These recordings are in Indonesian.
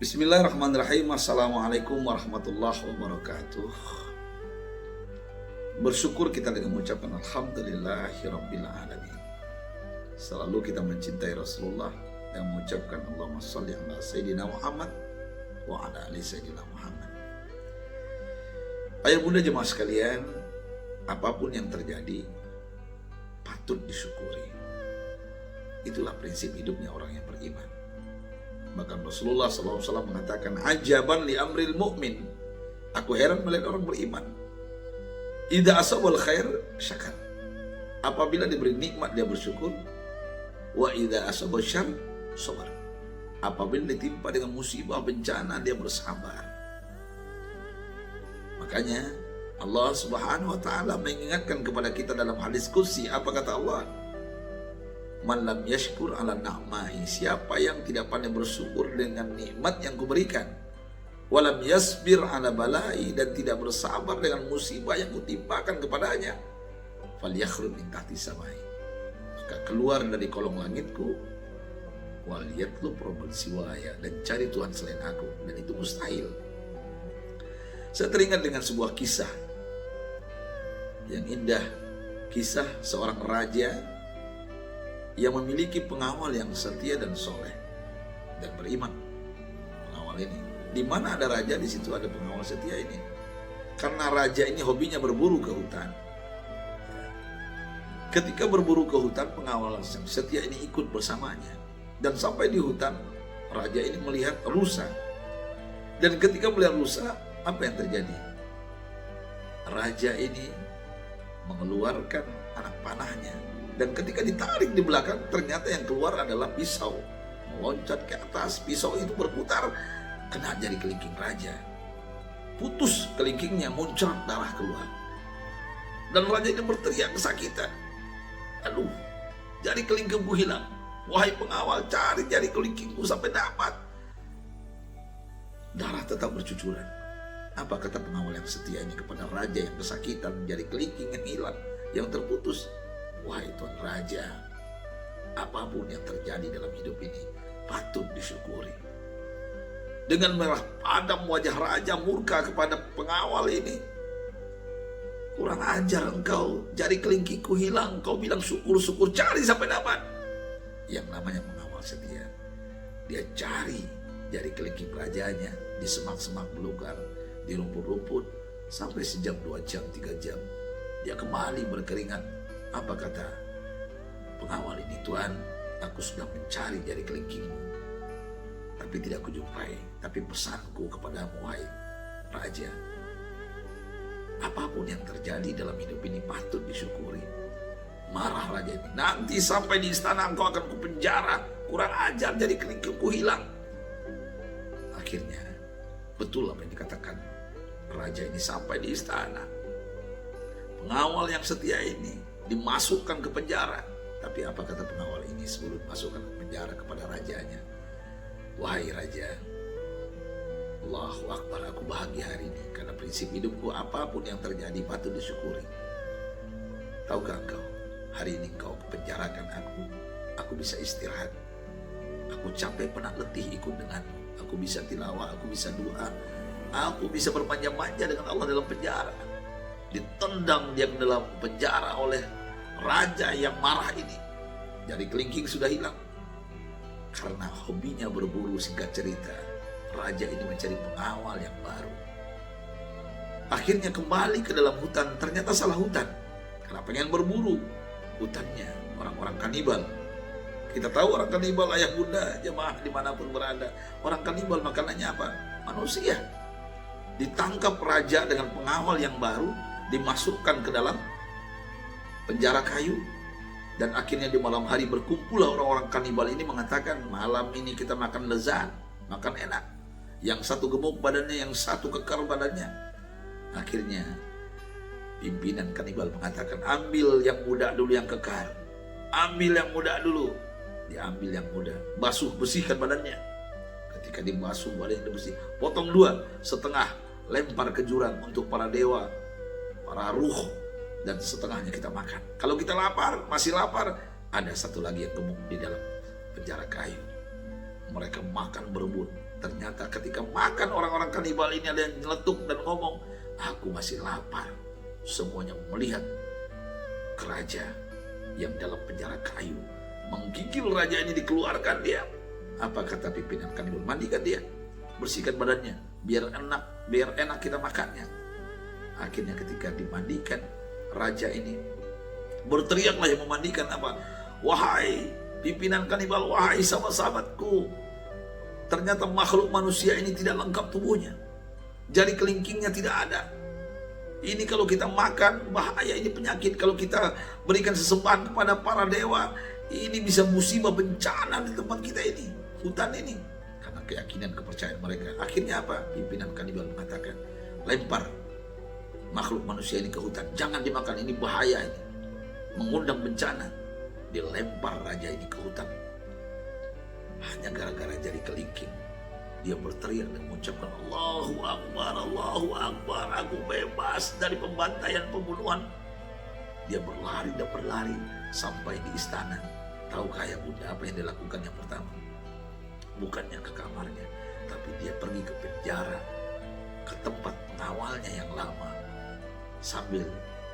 Bismillahirrahmanirrahim. Assalamualaikum warahmatullahi wabarakatuh. Bersyukur kita dengan mengucapkan alhamdulillahirabbil alamin. Selalu kita mencintai Rasulullah dan mengucapkan Allahumma shalli ala sayyidina Muhammad wa ala ali sayyidina Muhammad. Ayah bunda jemaah sekalian, apapun yang terjadi patut disyukuri. Itulah prinsip hidupnya orang yang beriman. Bahkan Rasulullah SAW mengatakan, ajaban li amril mu'min. Aku heran melihat orang beriman. Idza asabal khair syakar. Apabila diberi nikmat dia bersyukur. Wa idza asabal syarr sabar. Apabila ditimpa dengan musibah bencana dia bersabar. Makanya Allah Subhanahu wa taala mengingatkan kepada kita dalam hadis qudsi, apa kata Allah? Man lam yashkur ala na'mai, siapa yang tidak pandai bersyukur dengan nikmat yang kuberikan, walam yasbir ala balai, dan tidak bersabar dengan musibah yang kutimpakan kepadanya, falyakhruj min tahti samai, maka keluar dari kolong langitku, wal yatlub rabbal siwaya, dan cari Tuhan selain aku, dan itu mustahil. Saya teringat dengan sebuah kisah yang indah, kisah seorang raja yang memiliki pengawal yang setia dan soleh dan beriman. Pengawal ini, di mana ada raja, di situ ada pengawal setia ini. Karena raja ini hobinya berburu ke hutan. Ketika berburu ke hutan, pengawal yang setia ini ikut bersamanya. Dan sampai di hutan, raja ini melihat rusa. Dan ketika melihat rusa, apa yang terjadi? Raja ini mengeluarkan anak panahnya. Dan ketika ditarik di belakang, ternyata yang keluar adalah pisau. Meloncat ke atas, pisau itu berputar, kena jari kelingking raja. Putus kelingkingnya, muncrat darah keluar. Dan raja ini berteriak kesakitan. Aduh, jari kelingkingku hilang. Wahai pengawal, cari jari kelingkingku sampai dapat. Darah tetap bercucuran. Apa kata pengawal yang setia ini kepada raja yang kesakitan, jari kelingking yang hilang, yang terputus? Wahai Tuan Raja, apapun yang terjadi dalam hidup ini patut disyukuri. Dengan merah padam wajah raja murka kepada pengawal ini. Kurang ajar engkau, jari kelingkingku hilang, kau bilang syukur-syukur, cari sampai dapat. Yang namanya pengawal setia, dia cari jari kelingking rajanya di semak-semak belukar, di rumput-rumput, sampai sejam, 2 jam, 3 jam. Dia kembali berkeringat. Apa kata pengawal ini? Tuan, aku sudah mencari jari kelingkingmu, tapi tidak kujumpai. Tapi pesanku kepadamu, wahai raja, apapun yang terjadi dalam hidup ini patut disyukuri. Marah raja ini, nanti sampai di istana engkau akan kupenjara, kurang ajar, jari kelingkingku hilang. Akhirnya betul apa yang dikatakan raja ini, sampai di istana. Pengawal yang setia ini dimasukkan ke penjara. Tapi apa kata pengawal ini sebelum masukkan ke penjara kepada rajanya? Wahai raja, Allahu Akbar, aku bahagia hari ini karena prinsip hidupku apapun yang terjadi patut disyukuri. Tahukah engkau, hari ini engkau penjarakan aku bisa istirahat. Aku capek penat letih ikut denganmu. Aku bisa tilawah, aku bisa doa, aku bisa bermanja-manja dengan Allah dalam penjara. Ditendang dia ke dalam penjara oleh raja yang marah ini. Jari kelingking sudah hilang. Karena hobinya berburu, singkat cerita, raja ini mencari pengawal yang baru. Akhirnya kembali ke dalam hutan, ternyata salah hutan. Karena pengen berburu, hutannya orang-orang kanibal. Kita tahu orang kanibal, ayah bunda, jemaah dimanapun berada. Orang kanibal makanannya apa? Manusia. Ditangkap raja dengan pengawal yang baru, dimasukkan ke dalam penjara kayu. Dan akhirnya di malam hari berkumpullah orang-orang kanibal ini mengatakan, malam ini kita makan lezat, makan enak. Yang satu gemuk badannya, yang satu kekar badannya. Akhirnya pimpinan kanibal mengatakan, ambil yang muda dulu yang kekar, ambil yang muda dulu. Diambil yang muda, basuh, bersihkan badannya. Ketika dibasuh badannya bersih, potong 2, setengah lempar ke jurang untuk para dewa, para ruh, dan setengahnya kita makan. Kalau kita lapar, masih lapar, ada satu lagi yang gemuk di dalam penjara kayu. Mereka makan berebut. Ternyata ketika makan orang-orang kanibal ini ada yang nyeletuk dan ngomong, aku masih lapar. Semuanya melihat ke raja yang dalam penjara kayu. Menggigil raja ini, dikeluarkan dia. Apa kata pimpinan kanibal? Mandikan dia, bersihkan badannya, biar enak kita makannya. Akhirnya ketika dimandikan, raja ini berteriaklah yang memandikan apa? Wahai pimpinan kanibal, wahai sahabat-sahabatku, ternyata makhluk manusia ini tidak lengkap tubuhnya. Jari kelingkingnya tidak ada. Ini kalau kita makan bahaya, ini penyakit. Kalau kita berikan sesembahan kepada para dewa, ini bisa musibah bencana di tempat kita ini, hutan ini. Karena keyakinan kepercayaan mereka. Akhirnya apa? Pimpinan kanibal mengatakan, lempar makhluk manusia ini ke hutan. Jangan dimakan, ini bahaya ini. Mengundang bencana. Dilempar raja ini ke hutan. Hanya gara-gara jari kelingking, dia berteriak dan mengucapkan Allahu Akbar, Allahu Akbar, aku bebas dari pembantaian, pembunuhan. Dia berlari dan berlari sampai di istana. Tahukah ya bunda apa yang dilakukan yang pertama? Bukannya ke kamarnya, tapi dia pergi ke penjara, ke tempat pengawalnya yang lama, sambil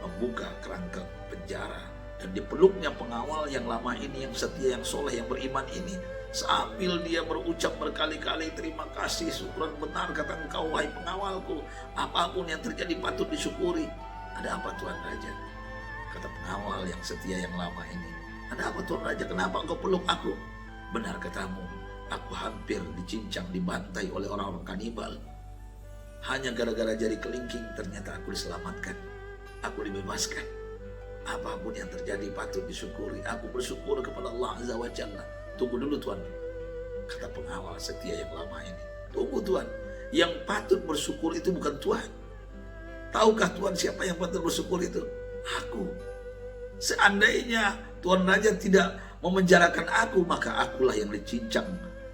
membuka kerangka penjara. Dan dipeluknya pengawal yang lama ini, yang setia, yang soleh, yang beriman ini, sambil dia berucap berkali-kali, terima kasih, syukuran benar kata engkau wahai pengawalku, apapun yang terjadi patut disyukuri. Ada apa Tuan Raja? Kata pengawal yang setia yang lama ini, ada apa Tuan Raja, kenapa engkau peluk aku? Benar katamu, aku hampir dicincang, dibantai oleh orang-orang kanibal. Hanya gara-gara jari kelingking ternyata aku diselamatkan, aku dibebaskan. Apapun yang terjadi patut disyukuri. Aku bersyukur kepada Allah Azza wa Jalla. Tunggu dulu Tuan, kata pengawal setia yang lama ini. Tunggu Tuan, yang patut bersyukur itu bukan Tuan. Tahukah Tuan siapa yang patut bersyukur itu? Aku. Seandainya Tuan Raja tidak memenjarakan aku, maka akulah yang dicincang,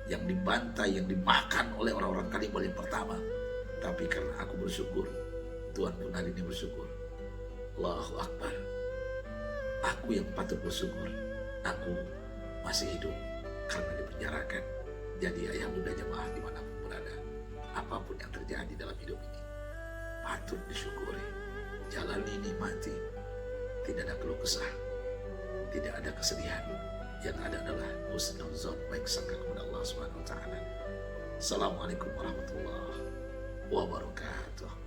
yang dibantai, yang dimakan oleh orang-orang kanibal yang pertama. Tapi karena aku bersyukur, Tuan pun hari ini bersyukur. Allahu Akbar. Aku yang patut bersyukur. Aku masih hidup karena dipenjarakan. Jadi ayah bunda jemaah dimanapun berada, apapun yang terjadi dalam hidup ini patut disyukuri. Jalan ini mati, tidak ada keluh kesah, tidak ada kesedihan. Yang ada adalah husnuzon, baik sangka kepada Allah Subhanahu wa taala. Assalamualaikum warahmatullahi wabarakatuh.